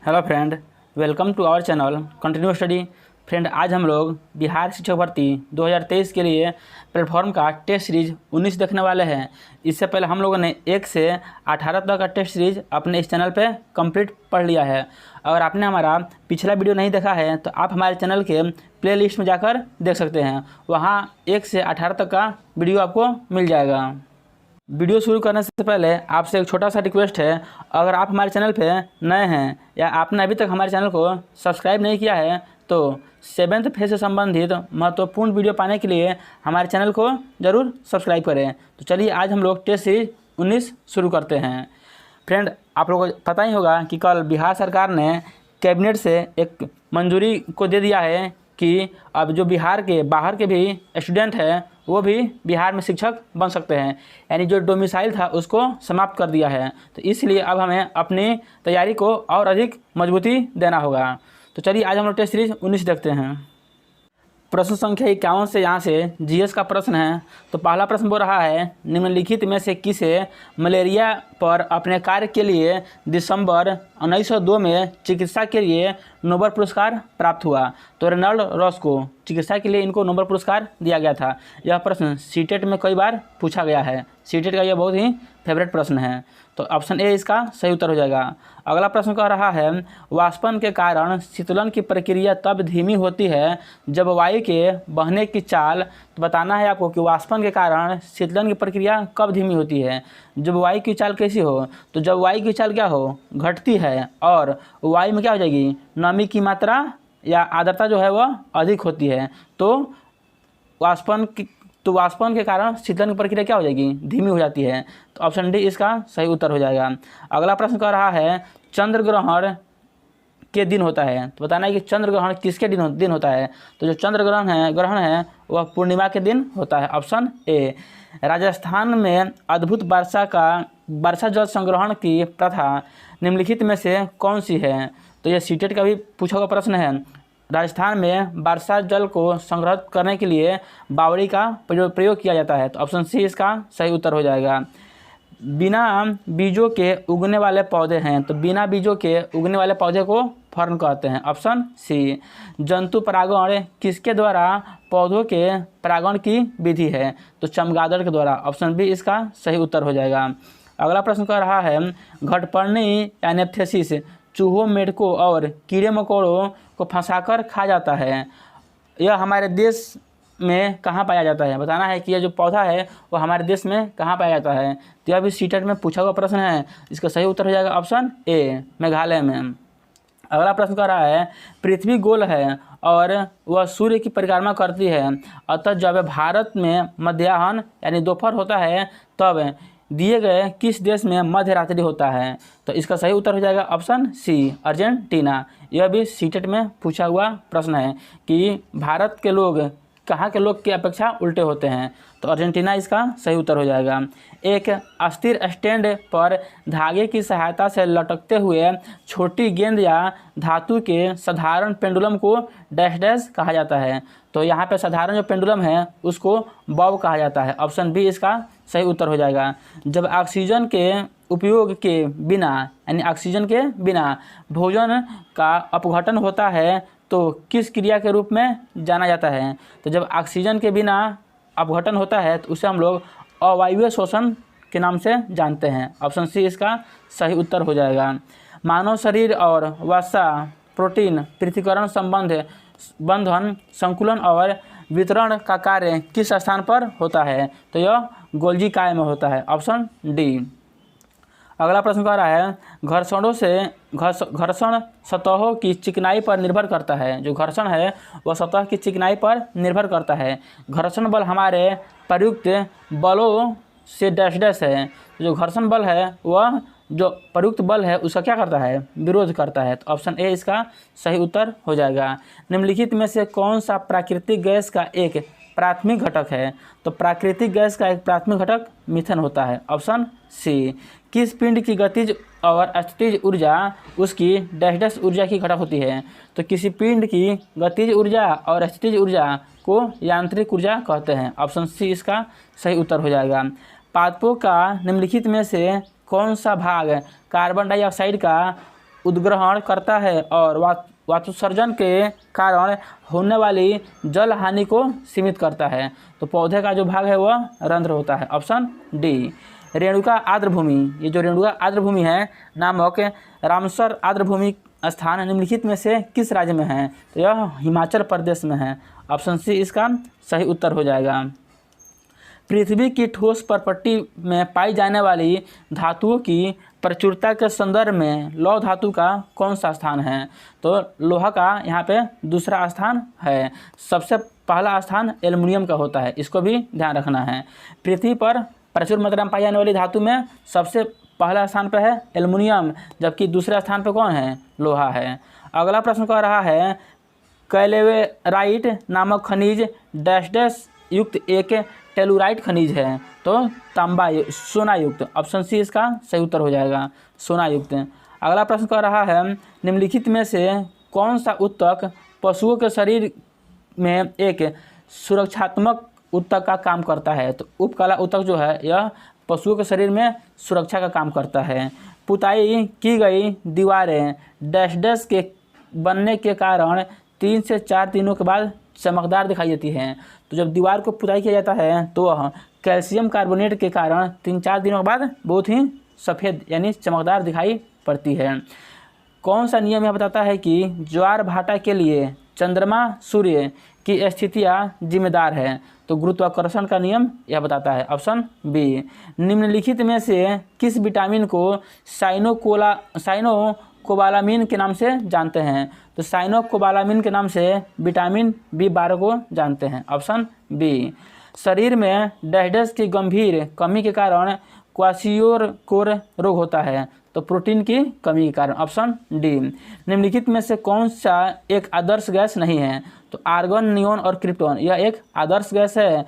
Hello friend, welcome to our channel continue study. Friend, आज हम लोग बिहार शिक्षक भर्ती 2023 के लिए प्लेटफॉर्म का टेस्ट सीरीज 19 देखने वाले हैं। इससे पहले हम लोगों ने 1 से 18 तक का टेस्ट सीरीज अपने इस चैनल पे कंप्लीट पढ़ लिया है। अगर आपने हमारा पिछला वीडियो नहीं देखा है तो आप हमारे चैनल के प्लेलिस्ट में जाकर देख सकते हैं। वहाँ 1 से 18 तक का वीडियो आपको मिल जाएगा। वीडियो शुरू करने से पहले आपसे एक छोटा सा रिक्वेस्ट है, अगर आप हमारे चैनल पे नए हैं या आपने अभी तक हमारे चैनल को सब्सक्राइब नहीं किया है तो 7th फेज से संबंधित महत्वपूर्ण वीडियो पाने के लिए हमारे चैनल को ज़रूर सब्सक्राइब करें। तो चलिए आज हम लोग टेस्ट सीरीज 19 शुरू करते हैं। फ्रेंड, आप लोगों को पता ही होगा कि कल बिहार सरकार ने कैबिनेट से एक मंजूरी को दे दिया है कि अब जो बिहार के बाहर के भी स्टूडेंट हैं वो भी बिहार में शिक्षक बन सकते हैं। यानी जो डोमिसाइल था उसको समाप्त कर दिया है। तो इसलिए अब हमें अपनी तैयारी को और अधिक मजबूती देना होगा। तो चलिए आज हम लोग टेस्ट सीरीज 19 देखते हैं। प्रश्न संख्या 51 से यहाँ से जीएस का प्रश्न है। तो पहला प्रश्न बोल रहा है, निम्नलिखित में से किसे मलेरिया पर अपने कार्य के लिए दिसंबर 1902 में चिकित्सा के लिए नोबेल पुरस्कार प्राप्त हुआ? तो रेनल्ड रॉस को चिकित्सा के लिए इनको नोबेल पुरस्कार दिया गया था। यह प्रश्न सीटेट में कई बार पूछा गया है। सीटेट का यह बहुत ही फेवरेट प्रश्न है। तो ऑप्शन ए इसका सही उत्तर हो जाएगा। अगला प्रश्न कह रहा है, वाष्पन के कारण शीतलन की प्रक्रिया तब धीमी होती है जब वायु के बहने की चाल। तो बताना है आपको कि वाष्पन के कारण शीतलन की प्रक्रिया कब धीमी होती है? जब वायु की चाल कैसी हो? तो जब वायु की चाल क्या हो, घटती है और वायु में क्या हो जाएगी, नमी की मात्रा या आर्द्रता जो है वह अधिक होती है। तो वाष्पन के कारण शीतलन की प्रक्रिया क्या हो जाएगी, धीमी हो जाती है। तो ऑप्शन डी इसका सही उत्तर हो जाएगा। अगला प्रश्न कह रहा है, चंद्र ग्रहण के दिन होता है। तो बताना है कि चंद्र ग्रहण किसके दिन होता है? तो जो चंद्र ग्रहण है वह पूर्णिमा के दिन होता है। Option A. राजस्थान में अद्भुत वर्षा जल संग्रहण की प्रथा निम्नलिखित में से कौन सी है? तो यह सीटेट का भी पूछा हुआ प्रश्न है। राजस्थान में वर्षा जल को संग्रहित करने के लिए बावड़ी का प्रयोग किया जाता है। तो ऑप्शन सी इसका सही उत्तर हो जाएगा। बिना बीजों के उगने वाले पौधे हैं। तो बिना बीजों के उगने वाले पौधे को फर्न कहते हैं। Option C. जंतु परागण किसके द्वारा पौधों के परागण की विधि है? तो चमगादड़ के द्वारा। ऑप्शन बी इसका सही उत्तर हो जाएगा। अगला प्रश्न कह रहा है, घटपर्णी एनेस्थेसिस चूहों, मेढकों और कीड़े मकोड़ों को फंसाकर खा जाता है। यह हमारे देश में कहाँ पाया जाता है? बताना है कि यह जो पौधा है वो हमारे देश में कहाँ पाया जाता है। तो यह भी सीटेट में पूछा हुआ प्रश्न है। इसका सही उत्तर हो जाएगा ऑप्शन ए, मेघालय में। अगला प्रश्न कर रहा है, पृथ्वी गोल है और वह सूर्य की परिक्रमा करती है, अतः जब भारत में मध्याह्न यानी दोपहर होता है तब दिए गए किस देश में मध्य रात्रि होता है? तो इसका सही उत्तर हो जाएगा ऑप्शन सी, अर्जेंटीना। यह भी सीटेट में पूछा हुआ प्रश्न है कि भारत के लोग कहाँ के लोग की अपेक्षा उल्टे होते हैं। तो अर्जेंटीना इसका सही उत्तर हो जाएगा। एक अस्थिर स्टैंड पर धागे की सहायता से लटकते हुए छोटी गेंद या धातु के साधारण पेंडुलम को डैश डैश कहा जाता है। तो यहाँ पे साधारण जो पेंडुलम है उसको बॉब कहा जाता है। ऑप्शन बी इसका सही उत्तर हो जाएगा। जब ऑक्सीजन के उपयोग के बिना यानी ऑक्सीजन के बिना भोजन का अपघटन होता है तो किस क्रिया के रूप में जाना जाता है? तो जब ऑक्सीजन के बिना अपघटन होता है तो उसे हम लोग अवायवीय शोषण के नाम से जानते हैं। ऑप्शन सी इसका सही उत्तर हो जाएगा। मानव शरीर और वसा प्रोटीन पृथक्करण बंधन संकुलन और वितरण का कार्य किस स्थान पर होता है? तो यह गोल्जी काय में होता है। Option D. अगला प्रश्न कह रहा है, घर्षण सतहों की चिकनाई पर निर्भर करता है। जो घर्षण है वह सतह की चिकनाई पर निर्भर करता है। घर्षण बल हमारे प्रयुक्त बलों से डैश डैश है। जो घर्षण बल है वह जो प्रयुक्त बल है उसका क्या करता है, विरोध करता है। तो ऑप्शन ए इसका सही उत्तर हो जाएगा। निम्नलिखित में से कौन सा प्राकृतिक गैस का एक प्राथमिक घटक है? तो प्राकृतिक गैस का एक प्राथमिक घटक मीथेन होता है। Option C. किस पिंड की गतिज और स्थितिज ऊर्जा उसकी डैश डैश ऊर्जा की घटक होती है? तो किसी पिंड की गतिज ऊर्जा और स्थितिज ऊर्जा को यांत्रिक ऊर्जा कहते हैं। ऑप्शन सी इसका सही उत्तर हो जाएगा। पादपों का निम्नलिखित में से कौन सा भाग कार्बन डाइऑक्साइड का उद्ग्रहण करता है और वातुसर्जन के कारण होने वाली जल हानि को सीमित करता है। तो पौधे का जो भाग है वह रंध्र होता है। Option D. रेणुका आर्द्रभूमि, ये जो रेणुका आर्द्रभूमि है नामक रामसर आर्द्रभूमि स्थान निम्नलिखित में से किस राज्य में है? तो यह हिमाचल प्रदेश में है। ऑप्शन सी इसका सही उत्तर हो जाएगा। पृथ्वी की ठोस परपट्टी में पाई जाने वाली धातुओं की प्रचुरता के संदर्भ में लौह धातु का कौन सा स्थान है? तो लोहा का यहाँ पे दूसरा स्थान है। सबसे पहला स्थान एल्युमिनियम का होता है, इसको भी ध्यान रखना है। पृथ्वी पर प्रचुर मात्रा में पाई जाने वाली धातु में सबसे पहला स्थान पर है एल्युमिनियम, जबकि दूसरे स्थान पर कौन है? लोहा है। अगला प्रश्न कह रहा है कैलेवेराइट नामक खनिज डैश डैश युक्त एक टेलुराइट खनिज है। तो तांबा सोना युक्त। ऑप्शन सी इसका सही उत्तर हो जाएगा, सोना युक्त। अगला प्रश्न कह रहा है निम्नलिखित में से कौन सा ऊतक पशुओं के शरीर में एक सुरक्षात्मक ऊतक का काम करता है? तो उपकला ऊतक जो है यह पशुओं के शरीर में सुरक्षा का काम करता है। पुताई की गई दीवारें डैश डैश के बनने के कारण 3 से 4 दिनों के बाद चमकदार दिखाई देती हैं। तो जब दीवार को पुताई किया जाता है तो वह कैल्शियम कार्बोनेट के कारण 3-4 दिनों के बाद बहुत ही सफ़ेद यानी चमकदार दिखाई पड़ती है। कौन सा नियम यह बताता है कि ज्वार भाटा के लिए चंद्रमा सूर्य की स्थितियाँ जिम्मेदार है? तो गुरुत्वाकर्षण का नियम यह बताता है। Option B. निम्नलिखित में से किस विटामिन को साइनोकोबालामिन के नाम से जानते हैं? तो साइनोकोबालामिन के नाम से विटामिन B12 को जानते हैं। Option B. शरीर में डैश डैश की गंभीर कमी के कारण क्वाशियोरकोर रोग होता है? तो प्रोटीन की कमी के कारण। Option D. निम्नलिखित में से कौन सा एक आदर्श गैस नहीं है? तो आर्गन, नियोन और क्रिप्टॉन यह एक आदर्श गैस है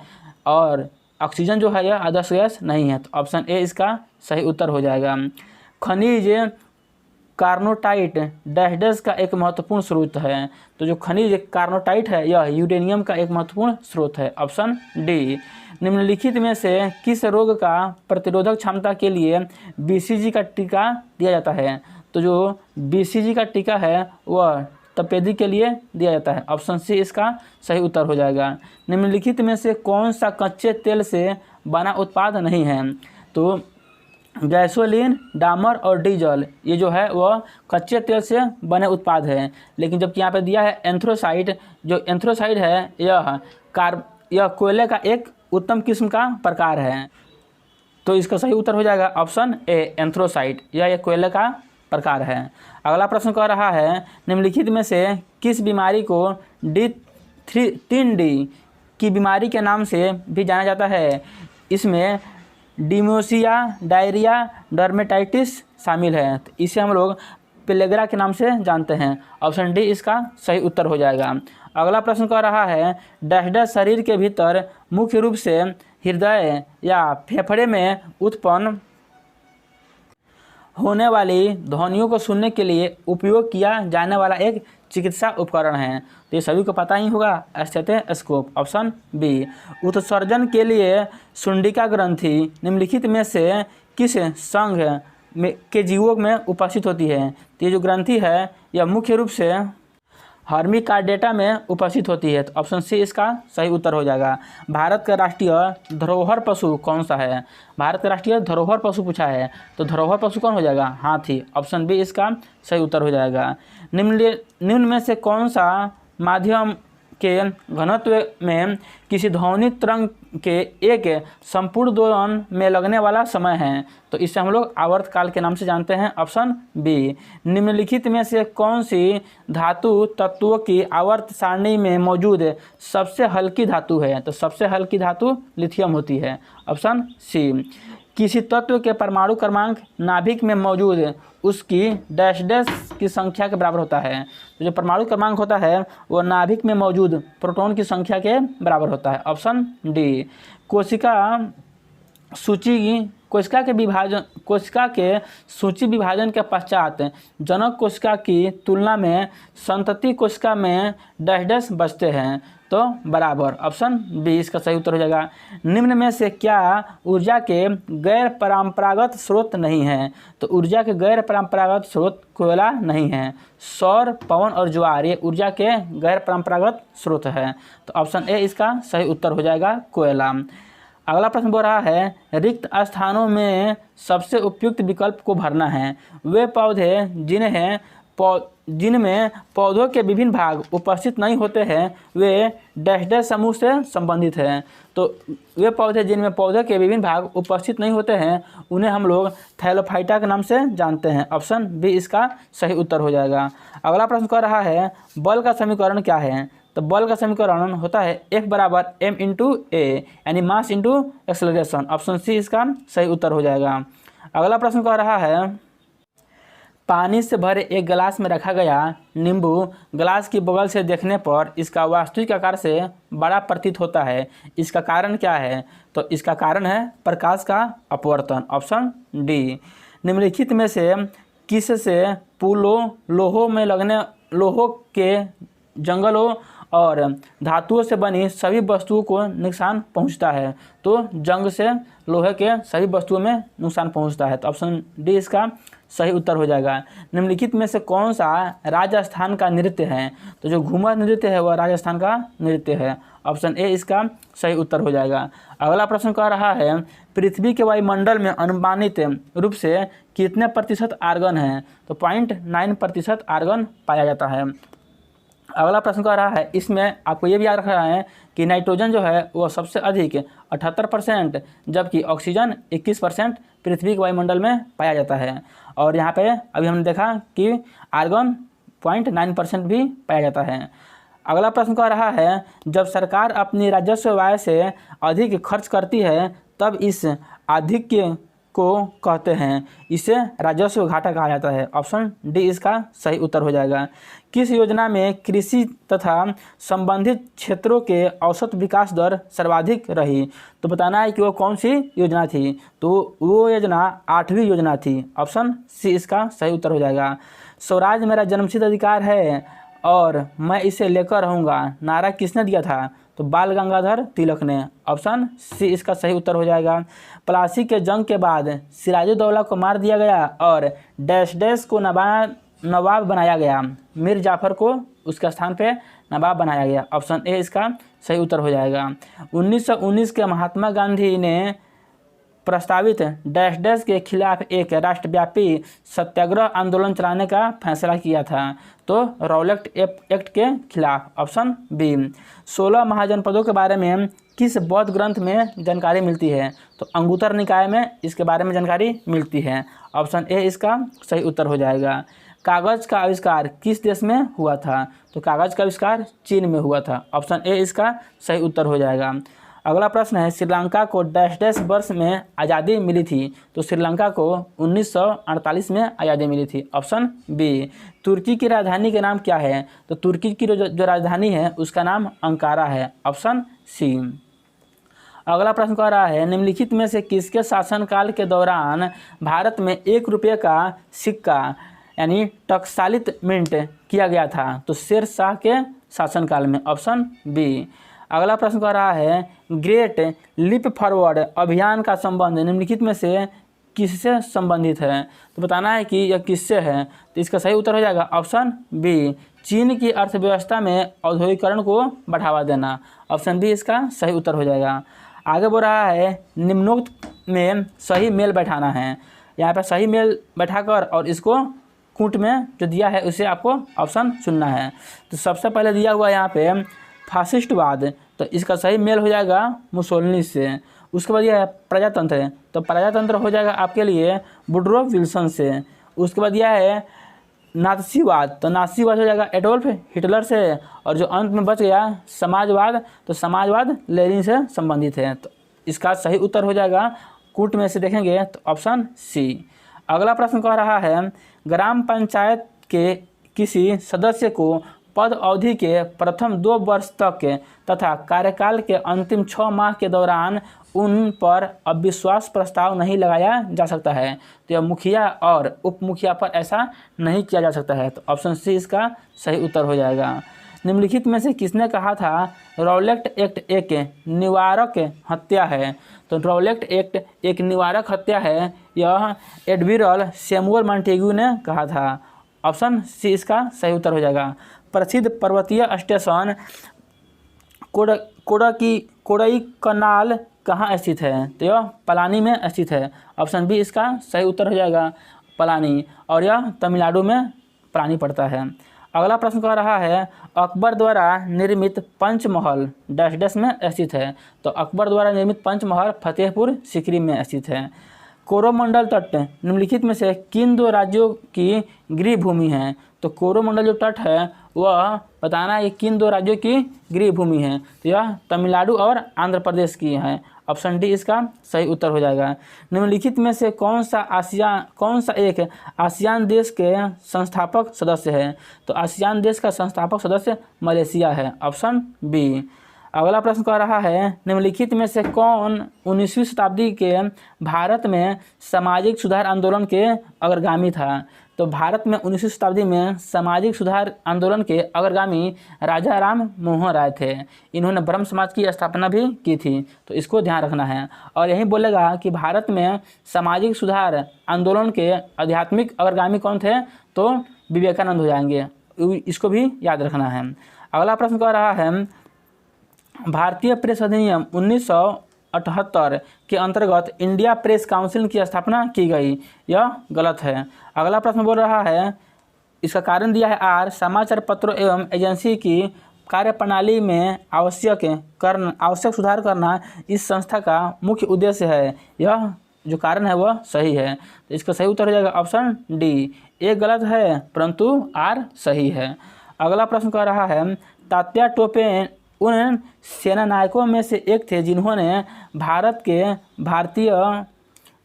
और ऑक्सीजन जो है यह आदर्श गैस नहीं है। तो ऑप्शन ए इसका सही उत्तर हो जाएगा। खनिज कार्नोटाइट डैश डैश का एक महत्वपूर्ण स्रोत है। तो जो खनिज कार्नोटाइट है यह यूरेनियम का एक महत्वपूर्ण स्रोत है। Option D. निम्नलिखित में से किस रोग का प्रतिरोधक क्षमता के लिए BCG का टीका दिया जाता है? तो जो BCG का टीका है वह तपेदिक के लिए दिया जाता है। ऑप्शन सी इसका सही उत्तर हो जाएगा। निम्नलिखित में से कौन सा कच्चे तेल से बना उत्पाद नहीं है? तो गैसोलीन, डामर और डीजल ये जो है वह कच्चे तेल से बने उत्पाद हैं। लेकिन जबकि यहाँ पे दिया है एंथ्रोसाइड, जो एंथ्रोसाइड है यह कोयले का एक उत्तम किस्म का प्रकार है। तो इसका सही उत्तर हो जाएगा ऑप्शन ए एंथ्रोसाइड, यह एक कोयले का प्रकार है। अगला प्रश्न कह रहा है निम्नलिखित में से किस बीमारी को D3 की बीमारी के नाम से भी जाना जाता है? इसमें डिमोसिया, डायरिया, डर्मेटाइटिस शामिल है। तो इसे हम लोग पेलेग्रा के नाम से जानते हैं। ऑप्शन डी इसका सही उत्तर हो जाएगा। अगला प्रश्न कह रहा है डैश डैश शरीर के भीतर मुख्य रूप से हृदय या फेफड़े में उत्पन्न होने वाली ध्वनियों को सुनने के लिए उपयोग किया जाने वाला एक चिकित्सा उपकरण है? तो ये सभी को पता ही होगा, स्टेथोस्कोप। Option B. उत्सर्जन के लिए सुंडिका ग्रंथि निम्नलिखित में से किस संघ के जीवों में उपस्थित होती है? तो ये जो ग्रंथि है यह मुख्य रूप से हर्मिकार्डेटा में उपस्थित होती है। तो ऑप्शन सी इसका सही उत्तर हो जाएगा। भारत का राष्ट्रीय धरोहर पशु कौन सा है? भारत का राष्ट्रीय धरोहर पशु पूछा है, तो धरोहर पशु कौन हो जाएगा? हाथी। ऑप्शन बी इसका सही उत्तर हो जाएगा। निम्न में से कौन सा माध्यम के घनत्व में किसी ध्वनि तरंग के एक संपूर्ण दोलन में लगने वाला समय है? तो इसे हम लोग आवर्तकाल के नाम से जानते हैं। Option B. निम्नलिखित में से कौन सी धातु तत्वों की आवर्त सारणी में मौजूद सबसे हल्की धातु है? तो सबसे हल्की धातु लिथियम होती है। Option C. किसी तत्व के परमाणु क्रमांक नाभिक में मौजूद उसकी डैश डैश की संख्या के बराबर होता है। तो जो परमाणु क्रमांक होता है वो नाभिक में मौजूद प्रोटॉन की संख्या के बराबर होता है। Option D. कोशिका सूची कोशिका के सूची विभाजन के पश्चात जनक कोशिका की तुलना में संतति कोशिका में डैश डैश बचते हैं, तो बराबर। ऑप्शन बी इसका सही उत्तर हो जाएगा। निम्न में से क्या ऊर्जा के गैर परंपरागत स्रोत नहीं है? तो ऊर्जा के गैर परंपरागत स्रोत कोयला नहीं है। सौर, पवन और ज्वार ये ऊर्जा के गैर परंपरागत स्रोत है, तो ऑप्शन ए इसका सही उत्तर हो जाएगा, कोयला। अगला प्रश्न बोल रहा है रिक्त स्थानों में सबसे उपयुक्त विकल्प को भरना है। वे पौधे जिनमें पौधों के विभिन्न भाग उपस्थित नहीं होते हैं वे डैश डैश समूह से संबंधित हैं। तो वे पौधे जिनमें पौधे के विभिन्न भाग उपस्थित नहीं होते हैं उन्हें हम लोग थैलोफाइटा के नाम से जानते हैं। ऑप्शन बी इसका सही उत्तर हो जाएगा। अगला प्रश्न कर रहा है बल का समीकरण क्या है? तो बल का समीकरण होता है F बराबर m इंटू ए, यानी mass into acceleration. Option C इसका सही उत्तर हो जाएगा। अगला प्रश्न कर रहा है पानी से भरे एक गिलास में रखा गया नींबू गिलास की बगल से देखने पर इसका वास्तविक आकार से बड़ा प्रतीत होता है, इसका कारण क्या है? तो इसका कारण है प्रकाश का अपवर्तन। Option D. निम्नलिखित में से किस से पुलों, लोहों के जंगलों और धातुओं से बनी सभी वस्तुओं को नुकसान पहुंचता है? तो जंग से लोहे के सभी वस्तुओं में नुकसान पहुंचता है, तो ऑप्शन डी इसका सही उत्तर हो जाएगा। निम्नलिखित में से कौन सा राजस्थान का नृत्य है? तो जो घूमर नृत्य है वह राजस्थान का नृत्य है। ऑप्शन ए इसका सही उत्तर हो जाएगा। अगला प्रश्न कह रहा है पृथ्वी के वायुमंडल में अनुमानित रूप से कितने प्रतिशत आर्गन है? तो 0.9% आर्गन पाया जाता है। अगला प्रश्न कह रहा है इसमें आपको ये भी याद रखना है कि नाइट्रोजन जो है वह सबसे अधिक 78%, जबकि ऑक्सीजन 21% पृथ्वी के वायुमंडल में पाया जाता है। और यहाँ पे अभी हमने देखा कि आर्गन 0.9% भी पाया जाता है। अगला प्रश्न कह रहा है जब सरकार अपनी राजस्व आय से अधिक खर्च करती है तब इस आधिक्य को कहते हैं, इसे राजस्व घाटा कहा जाता है। ऑप्शन डी इसका सही उत्तर हो जाएगा। किस योजना में कृषि तथा संबंधित क्षेत्रों के औसत विकास दर सर्वाधिक रही? तो बताना है कि वो कौन सी योजना थी? तो वो योजना 8वीं योजना थी। ऑप्शन सी इसका सही उत्तर हो जाएगा। स्वराज मेरा जन्मसिद्ध अधिकार है और मैं इसे लेकर रहूँगा नारा किसने दिया था? तो बाल गंगाधर तिलक ने। ऑप्शन सी इसका सही उत्तर हो जाएगा। प्लासी के जंग के बाद सिराजुद्दौला को मार दिया गया और डैश डैश को नवाब बनाया गया, मीर जाफर को उसके स्थान पे नवाब बनाया गया। ऑप्शन ए इसका सही उत्तर हो जाएगा। 1919 के महात्मा गांधी ने प्रस्तावित डैश डैश के खिलाफ एक राष्ट्रव्यापी सत्याग्रह आंदोलन चलाने का फैसला किया था, तो रॉलेट एक्ट के खिलाफ। Option B. 16 महाजनपदों के बारे में किस बौद्ध ग्रंथ में जानकारी मिलती है? तो अंगुत्तर निकाय में इसके बारे में जानकारी मिलती है। ऑप्शन ए इसका सही उत्तर हो जाएगा। कागज़ का आविष्कार किस देश में हुआ था? तो कागज़ का आविष्कार चीन में हुआ था। ऑप्शन ए इसका सही उत्तर हो जाएगा। अगला प्रश्न है श्रीलंका को डैश डैश वर्ष में आज़ादी मिली थी? तो श्रीलंका को 1948 में आज़ादी मिली थी। Option B. तुर्की की राजधानी का नाम क्या है? तो तुर्की की जो राजधानी है उसका नाम अंकारा है। Option C. अगला प्रश्न कह रहा है निम्नलिखित में से किसके शासनकाल के दौरान भारत में 1 रुपये का सिक्का यानी टकसालित मिंट किया गया था? तो शेर शाह के शासनकाल में। Option B. अगला प्रश्न कह रहा है ग्रेट लीप फॉरवर्ड अभियान का संबंध निम्नलिखित में से किससे संबंधित है? तो बताना है कि यह किससे है, तो इसका सही उत्तर हो जाएगा ऑप्शन बी। चीन की अर्थव्यवस्था में औद्योगिकरण को बढ़ावा देना। ऑप्शन बी इसका सही उत्तर हो जाएगा। आगे बोल रहा है निम्नोक्त में सही मेल बैठाना है। यहाँ पर सही मेल बैठाकर और इसको कूट में जो दिया है उसे आपको ऑप्शन चुनना है। तो सबसे पहले दिया हुआ यहाँ पे फासिस्टवाद, तो इसका सही मेल हो जाएगा मुसोलिनी से। उसके बाद यह है प्रजातंत्र, तो प्रजातंत्र हो जाएगा आपके लिए वुडरो विल्सन से। उसके बाद यह है नाज़ीवाद, तो नाज़ीवाद हो जाएगा एडोल्फ हिटलर से। और जो अंत में बच गया समाजवाद, तो समाजवाद लेनिन से संबंधित है। तो इसका सही उत्तर हो जाएगा कूट में से देखेंगे तो ऑप्शन सी। अगला प्रश्न कह रहा है ग्राम पंचायत के किसी सदस्य को पद अवधि के प्रथम 2 वर्ष तक तथा कार्यकाल के अंतिम 6 माह के दौरान उन पर अविश्वास प्रस्ताव नहीं लगाया जा सकता है। तो यह मुखिया और उप मुखिया पर ऐसा नहीं किया जा सकता है। तो ऑप्शन सी इसका सही उत्तर हो जाएगा। निम्नलिखित में से किसने कहा था रॉलेट एक्ट एक निवारक हत्या है? तो रॉलेट एक्ट एक निवारक हत्या है, यह एडमिरल सैमुअल मॉन्टेग्यू ने कहा था। ऑप्शन सी इसका सही उत्तर हो जाएगा। प्रसिद्ध पर्वतीय स्टेशन कोडाईकनाल कहाँ स्थित है? तो यह पलानी में स्थित है। ऑप्शन बी इसका सही उत्तर हो जाएगा, पलानी, और यह तमिलनाडु में पलानी पड़ता है। अगला प्रश्न कह रहा है अकबर द्वारा निर्मित पंचमहल डैश डैश में स्थित है? तो अकबर द्वारा निर्मित पंचमहल फतेहपुर सीकरी में स्थित है। कोरोमंडल तट निम्नलिखित में से किन 2 राज्यों की गृह भूमि है? तो कोरोमंडल जो तट है वह बताना है किन 2 राज्यों की गृह भूमि है? तो यह तमिलनाडु और आंध्र प्रदेश की है। ऑप्शन डी इसका सही उत्तर हो जाएगा। निम्नलिखित में से कौन सा एक आसियान देश के संस्थापक सदस्य है? तो आसियान देश का संस्थापक सदस्य मलेशिया है। Option B. अगला प्रश्न कह रहा है निम्नलिखित में से कौन 19वीं शताब्दी के भारत में सामाजिक सुधार आंदोलन के अग्रगामी था? तो भारत में 19वीं शताब्दी में सामाजिक सुधार आंदोलन के अग्रगामी राजा राम मोहन राय थे। इन्होंने ब्रह्म समाज की स्थापना भी की थी, तो इसको ध्यान रखना है। और यही बोलेगा कि भारत में सामाजिक सुधार आंदोलन के आध्यात्मिक अग्रगामी कौन थे? तो विवेकानंद हो जाएंगे, इसको भी याद रखना है। अगला प्रश्न कह रहा है भारतीय प्रेस अधिनियम 1978 के अंतर्गत इंडिया प्रेस काउंसिल की स्थापना की गई, यह गलत है। अगला प्रश्न बोल रहा है इसका कारण दिया है आर, समाचार पत्रों एवं एजेंसी की कार्यप्रणाली में आवश्यक सुधार करना इस संस्था का मुख्य उद्देश्य है। यह जो कारण है वह सही है, तो इसका सही उत्तर हो जाएगा ऑप्शन डी। ए गलत है परंतु आर सही है। अगला प्रश्न कह रहा है तात्या टोपे उन सेना नायकों में से एक थे जिन्होंने भारतीय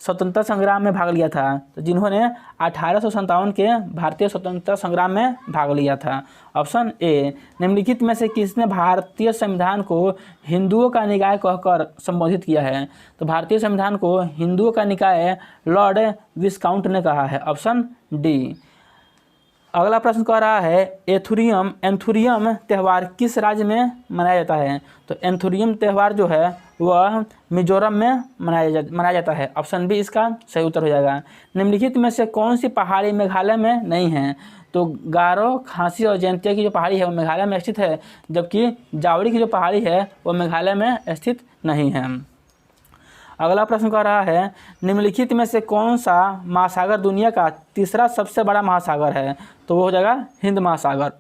स्वतंत्रता संग्राम में भाग लिया था। तो जिन्होंने 1857 के भारतीय स्वतंत्रता संग्राम में भाग लिया था। Option A. निम्नलिखित में से किसने भारतीय संविधान को हिंदुओं का निकाय कहकर संबोधित किया है? तो भारतीय संविधान को हिंदुओं का निकाय लॉर्ड विस्काउंट ने कहा है। Option D. अगला प्रश्न कह रहा है एंथुरियम त्यौहार किस राज्य में मनाया जाता है? तो एंथुरियम त्यौहार जो है वह मिजोरम में मनाया जाता है। ऑप्शन बी इसका सही उत्तर हो जाएगा। निम्नलिखित में से कौन सी पहाड़ी मेघालय में नहीं है? तो गारो, खासी और जयंतिया की जो पहाड़ी है वो मेघालय में स्थित है, जबकि जावड़ी की जो पहाड़ी है वो मेघालय में स्थित नहीं है। अगला प्रश्न कह रहा है निम्नलिखित में से कौन सा महासागर दुनिया का तीसरा सबसे बड़ा महासागर है? तो वो हो जाएगा हिंद महासागर।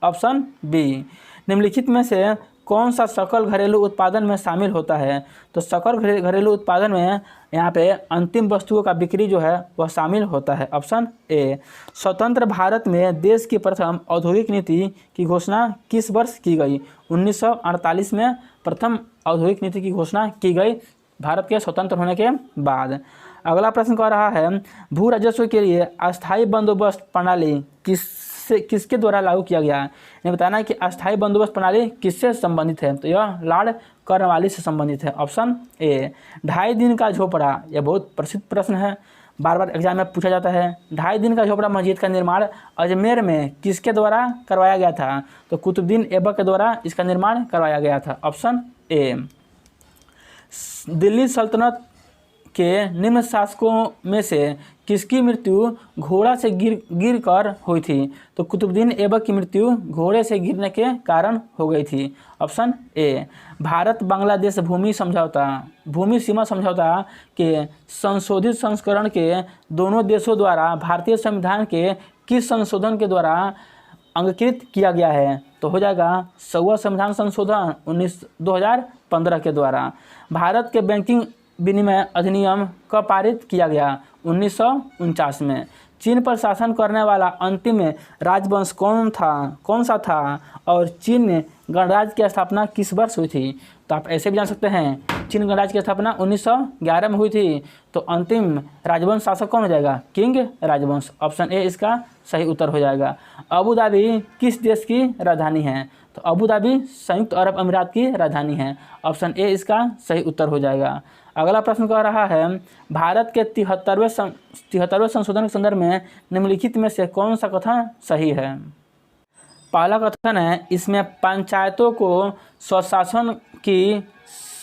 Option B. निम्नलिखित में से कौन सा सकल घरेलू उत्पादन में शामिल होता है? तो सकल घरेलू उत्पादन में यहाँ पे अंतिम वस्तुओं का बिक्री जो है वह शामिल होता है। Option A. स्वतंत्र भारत में देश की प्रथम औद्योगिक नीति की घोषणा किस वर्ष की गई? 1948 में प्रथम औद्योगिक नीति की घोषणा की गई भारत के स्वतंत्र होने के बाद। अगला प्रश्न कह रहा है भू राजस्व के लिए अस्थायी बंदोबस्त प्रणाली किसके द्वारा लागू किया गया? ये बताना है कि अस्थायी बंदोबस्त प्रणाली किससे संबंधित है? तो यह लॉर्ड कॉर्नवालिस से संबंधित है। Option A. 2.5 दिन का झोपड़ा, यह बहुत प्रसिद्ध प्रश्न है, बार बार एग्जाम में पूछा जाता है। 2.5 दिन का झोपड़ा मस्जिद का निर्माण अजमेर में किसके द्वारा करवाया गया था? तो कुतुबुद्दीन ऐबक के द्वारा इसका निर्माण करवाया गया था। Option A. दिल्ली सल्तनत के निम्न शासकों में से किसकी मृत्यु घोड़ा से गिर कर हुई थी? तो कुतुबुद्दीन ऐबक की मृत्यु घोड़े से गिरने के कारण हो गई थी। Option A. भारत बांग्लादेश भूमि सीमा समझौता के संशोधित संस्करण के दोनों देशों द्वारा भारतीय संविधान के किस संशोधन के द्वारा अंगीकृत किया गया है? तो हो जाएगा 100वां संविधान संशोधन 2015 के द्वारा। भारत के बैंकिंग विनिमय अधिनियम कब पारित किया गया? 1949 में। चीन पर शासन करने वाला अंतिम राजवंश कौन सा था और चीन गणराज्य की स्थापना किस वर्ष हुई थी? तो आप ऐसे भी जान सकते हैं चीन गणराज्य की स्थापना 1911 में हुई थी। तो अंतिम राजवंश शासक कौन हो जाएगा? किंग राजवंश। ऑप्शन ए इसका सही उत्तर हो जाएगा। अबू धाबी किस देश की राजधानी है? तो अबू धाबी संयुक्त अरब अमीरात की राजधानी है। ऑप्शन ए इसका सही उत्तर हो जाएगा। अगला प्रश्न कह रहा है भारत के 73वें संशोधन के संदर्भ में निम्नलिखित में से कौन सा कथन सही है? पहला कथन है इसमें पंचायतों को स्वशासन की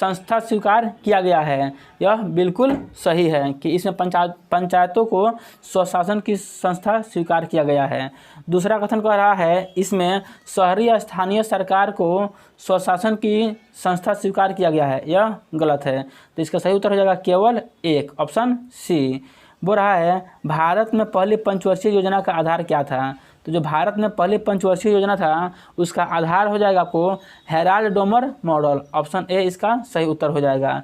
संस्था स्वीकार किया गया है। यह बिल्कुल सही है कि इसमें पंचायतों को स्वशासन की संस्था स्वीकार किया गया है। दूसरा कथन कह रहा है इसमें शहरी या स्थानीय सरकार को स्वशासन की संस्था स्वीकार किया गया है। यह गलत है। तो इसका सही उत्तर हो जाएगा केवल एक, ऑप्शन सी। बोल रहा है भारत में पहली पंचवर्षीय योजना का आधार क्या था? तो जो भारत में पहली पंचवर्षीय योजना था उसका आधार हो जाएगा आपको Herald Domar model. Option A इसका सही उत्तर हो जाएगा।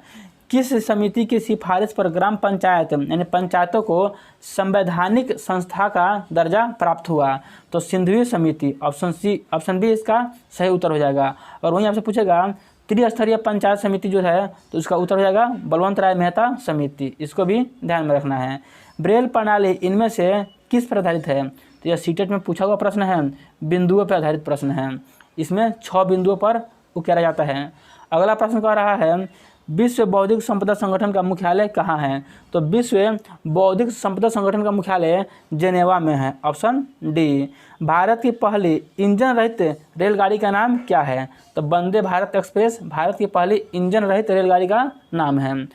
किस समिति की सिफारिश पर ग्राम पंचायत यानी पंचायतों को संवैधानिक संस्था का दर्जा प्राप्त हुआ? तो सिंधवी समिति। ऑप्शन बी इसका सही उत्तर हो जाएगा। और वहीं आपसे पूछेगा त्रिस्तरीय पंचायत समिति जो है तो उसका उत्तर हो जाएगा बलवंत राय मेहता समिति। इसको भी ध्यान में रखना है। ब्रेल प्रणाली इनमें से किस पर आधारित है? तो यह सीटेट में पूछा हुआ प्रश्न है, बिंदुओं पर आधारित प्रश्न है। इसमें 6 बिंदुओं पर उकेरा जाता है। अगला प्रश्न कह रहा है विश्व बौद्धिक संपदा संगठन का मुख्यालय कहाँ है? तो विश्व बौद्धिक संपदा संगठन का मुख्यालय जेनेवा में है। Option D. भारत की पहली इंजन रहित रेलगाड़ी का नाम क्या है? तो वंदे भारत एक्सप्रेस भारत की पहली इंजन रहित रेलगाड़ी का नाम है।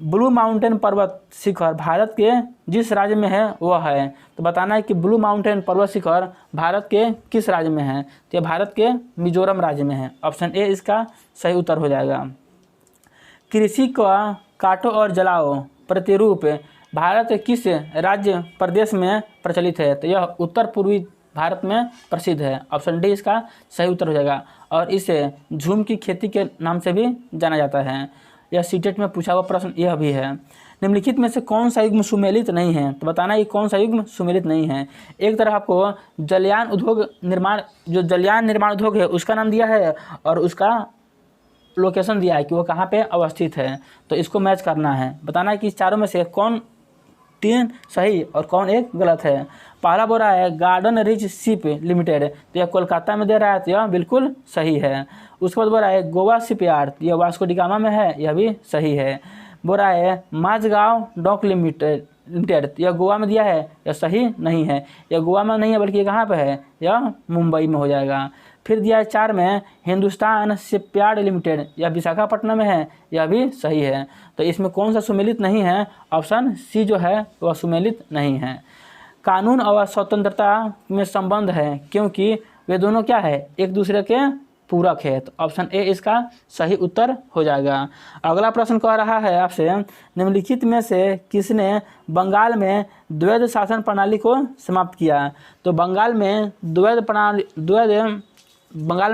ब्लू माउंटेन पर्वत शिखर भारत के जिस राज्य में है वह है। तो बताना है कि ब्लू माउंटेन पर्वत शिखर भारत के किस राज्य में है? तो यह भारत के मिजोरम राज्य में है। ऑप्शन ए इसका सही उत्तर हो जाएगा। कृषि का काटो और जलाओ प्रतिरूप भारत के किस राज्य प्रदेश में प्रचलित है? तो यह उत्तर पूर्वी भारत में प्रसिद्ध है। ऑप्शन डी इसका सही उत्तर हो जाएगा। और इसे झूम की खेती के नाम से भी जाना जाता है। यह सीटेट में पूछा हुआ प्रश्न यह भी है। निम्नलिखित में से कौन सा युग्म सुमेलित नहीं है? तो बताना ये कौन सा युग्म सुमेलित नहीं है। एक तरफ आपको जलयान निर्माण उद्योग है उसका नाम दिया है और उसका लोकेशन दिया है कि वो कहाँ पे अवस्थित है। तो इसको मैच करना है। बताना है कि इस चारों में से कौन 3 सही और कौन एक गलत है। पहला बोल रहा है गार्डन रिच शिप लिमिटेड, तो यह कोलकाता में दे रहा है, तो यह बिल्कुल सही है। उसके बाद बोल रहा है गोवा शिपयार्ड, यह वास्को डी गामा में है, यह भी सही है। बोल रहा है माझगांव डॉक लिमिटेड, यह गोवा में दिया है, यह सही नहीं है। यह गोवा में नहीं है बल्कि कहाँ पे है? यह मुंबई में हो जाएगा। फिर दिया है 4 में हिंदुस्तान शिपयार्ड लिमिटेड, यह विशाखापट्टनम में है, यह भी सही है। तो इसमें कौन सा सुमेलित नहीं है? ऑप्शन सी जो है वह सुमेलित नहीं है। कानून और स्वतंत्रता में संबंध है क्योंकि वे दोनों क्या है? एक दूसरे के पूरक है। तो ऑप्शन ए इसका सही उत्तर हो जाएगा। अगला प्रश्न कह रहा है आपसे निम्नलिखित में से किसने बंगाल में द्वैध शासन प्रणाली को समाप्त किया? तो बंगाल में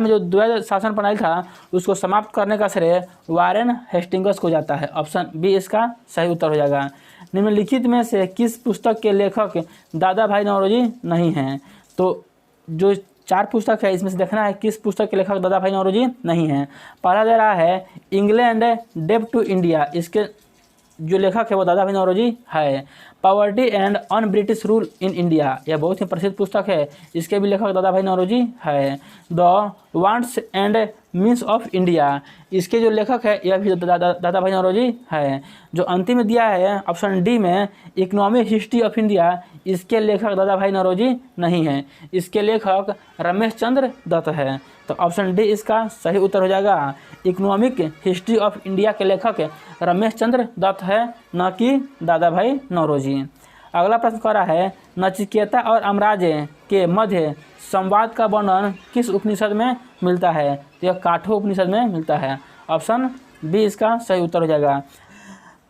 जो द्वैध शासन प्रणाली था उसको समाप्त करने का श्रेय वारेन हेस्टिंग्स को जाता है। ऑप्शन बी इसका सही उत्तर हो जाएगा। निम्नलिखित में से किस पुस्तक के लेखक दादा भाई नौरोजी नहीं हैं? तो जो 4 पुस्तक है इसमें से देखना है किस पुस्तक के लेखक दादा भाई नौरोजी नहीं हैं। पहला दे रहा है इंग्लैंड डेब्ट टू इंडिया, इसके जो लेखक है वो दादा भाई नौरोजी है। Poverty and un British rule in India, यह बहुत ही प्रसिद्ध पुस्तक है, इसके भी लेखक दादा भाई नौरोजी है। The wants and means of India, इसके जो लेखक है यह भी दादा भाई नौरोजी है। जो अंतिम में दिया है ऑप्शन डी में इकोनॉमिक हिस्ट्री ऑफ इंडिया, इसके लेखक दादा भाई नौरोजी नहीं है, इसके लेखक रमेश चंद्र दत्त है। तो ऑप्शन डी इसका सही उत्तर हो जाएगा। इकोनॉमिक हिस्ट्री ऑफ इंडिया के लेखक रमेश चंद्र दत्त है, न कि दादा भाई नौरोजी। अगला प्रश्न कह रहा है नचिकेता और अमराजे के मध्य संवाद का वर्णन किस उपनिषद में मिलता है? तो यह काठो उपनिषद में मिलता है। ऑप्शन बी इसका सही उत्तर हो जाएगा।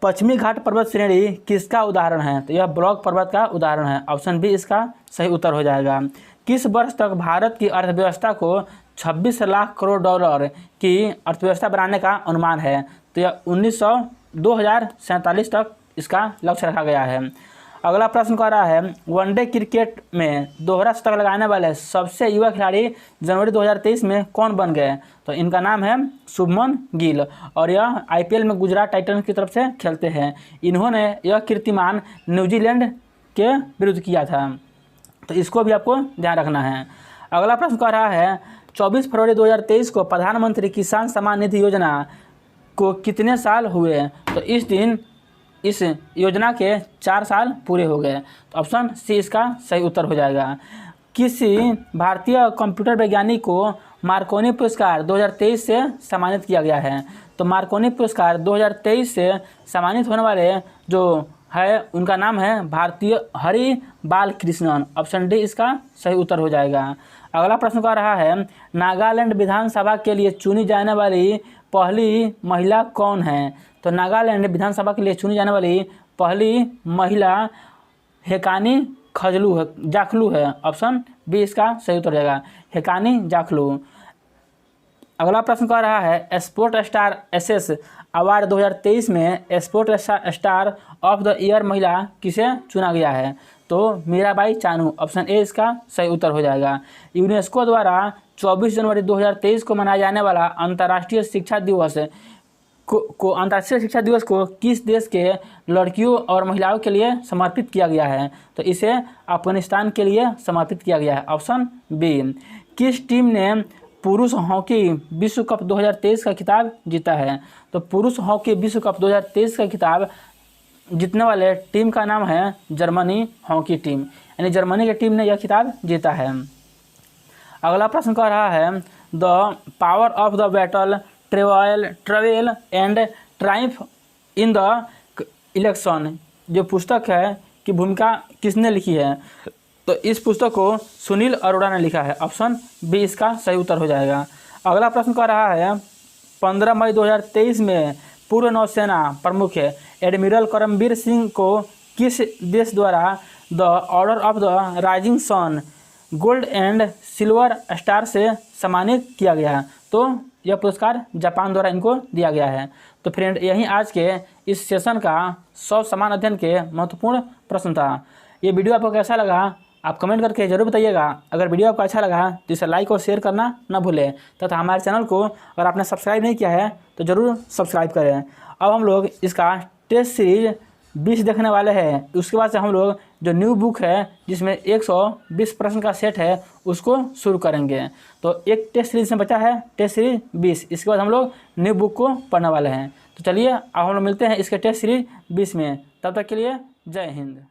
पश्चिमी घाट पर्वत श्रेणी किसका उदाहरण है? तो यह ब्लॉक पर्वत का उदाहरण है। ऑप्शन बी इसका सही उत्तर हो जाएगा। किस वर्ष तक भारत की अर्थव्यवस्था को 26 लाख करोड़ डॉलर की अर्थव्यवस्था बनाने का अनुमान है? तो यह 2047 तक इसका लक्ष्य रखा गया है। अगला प्रश्न कह रहा है वनडे क्रिकेट में दोहरा शतक लगाने वाले सबसे युवा खिलाड़ी जनवरी 2023 में कौन बन गए? तो इनका नाम है शुभमन गिल और यह आईपीएल में गुजरात टाइटंस की तरफ से खेलते हैं। इन्होंने यह कीर्तिमान न्यूजीलैंड के विरुद्ध किया था, तो इसको भी आपको ध्यान रखना है। अगला प्रश्न कह रहा है 24 फरवरी 2023 को प्रधानमंत्री किसान सम्मान निधि योजना को कितने साल हुए? तो इस दिन इस योजना के 4 साल पूरे हो गए, तो ऑप्शन सी इसका सही उत्तर हो जाएगा। किसी भारतीय कंप्यूटर वैज्ञानिक को मार्कोनी पुरस्कार 2023 से सम्मानित किया गया है? तो मार्कोनी पुरस्कार 2023 से सम्मानित होने वाले जो है उनका नाम है भारतीय हरि बालकृष्णन। ऑप्शन डी इसका सही उत्तर हो जाएगा। अगला प्रश्न कह रहा है नागालैंड विधानसभा के लिए चुनी जाने वाली पहली महिला कौन है? तो नागालैंड विधानसभा के लिए चुनी जाने वाली पहली महिला हेकानी जाखलू है। ऑप्शन बी इसका सही उत्तर हो जाएगा, हेकानी जाखलू। अगला प्रश्न कह रहा है स्पोर्ट स्टार एसएस अवार्ड 2023 में sport star of the year महिला किसे चुना गया है? तो मीराबाई चानू। ऑप्शन ए इसका सही उत्तर हो जाएगा। यूनेस्को द्वारा 24 जनवरी 2023 को मनाया जाने वाला अंतर्राष्ट्रीय शिक्षा दिवस को किस देश के लड़कियों और महिलाओं के लिए समर्पित किया गया है? तो इसे अफगानिस्तान के लिए समर्पित किया गया है। Option B. किस टीम ने पुरुष हॉकी विश्व कप 2023 का खिताब जीता है? तो पुरुष हॉकी विश्व कप 2023 का खिताब जीतने वाले टीम का नाम है जर्मनी हॉकी टीम, यानी जर्मनी की टीम ने यह खिताब जीता है। अगला प्रश्न कह रहा है the power of the battle travel and triumph in the election जो पुस्तक है की भूमिका किसने लिखी है? तो इस पुस्तक को सुनील अरोड़ा ने लिखा है। ऑप्शन बी इसका सही उत्तर हो जाएगा। अगला प्रश्न कह रहा है 15 मई 2023 में पूर्व नौसेना प्रमुख एडमिरल करमबीर सिंह को किस देश द्वारा the order of the rising sun gold and silver star से सम्मानित किया गया? तो यह पुरस्कार जापान द्वारा इनको दिया गया है। तो फ्रेंड यही आज के इस सेशन का 100 समान अध्ययन के महत्वपूर्ण प्रश्न था। ये वीडियो आपको कैसा लगा आप कमेंट करके जरूर बताइएगा। अगर वीडियो आपको अच्छा लगा तो इसे लाइक और शेयर करना ना भूलें तथा हमारे चैनल को अगर आपने सब्सक्राइब नहीं किया है तो ज़रूर सब्सक्राइब करें। अब हम लोग इसका टेस्ट सीरीज 20 देखने वाले हैं। उसके बाद से हम लोग जो न्यू बुक है जिसमें 120 प्रश्न का सेट है उसको शुरू करेंगे। तो एक टेस्ट सीरीज में बचा है टेस्ट सीरीज 20, इसके बाद हम लोग न्यू बुक को पढ़ने वाले हैं। तो चलिए अब हम लोग मिलते हैं इसके टेस्ट सीरीज 20 में। तब तक के लिए जय हिंद।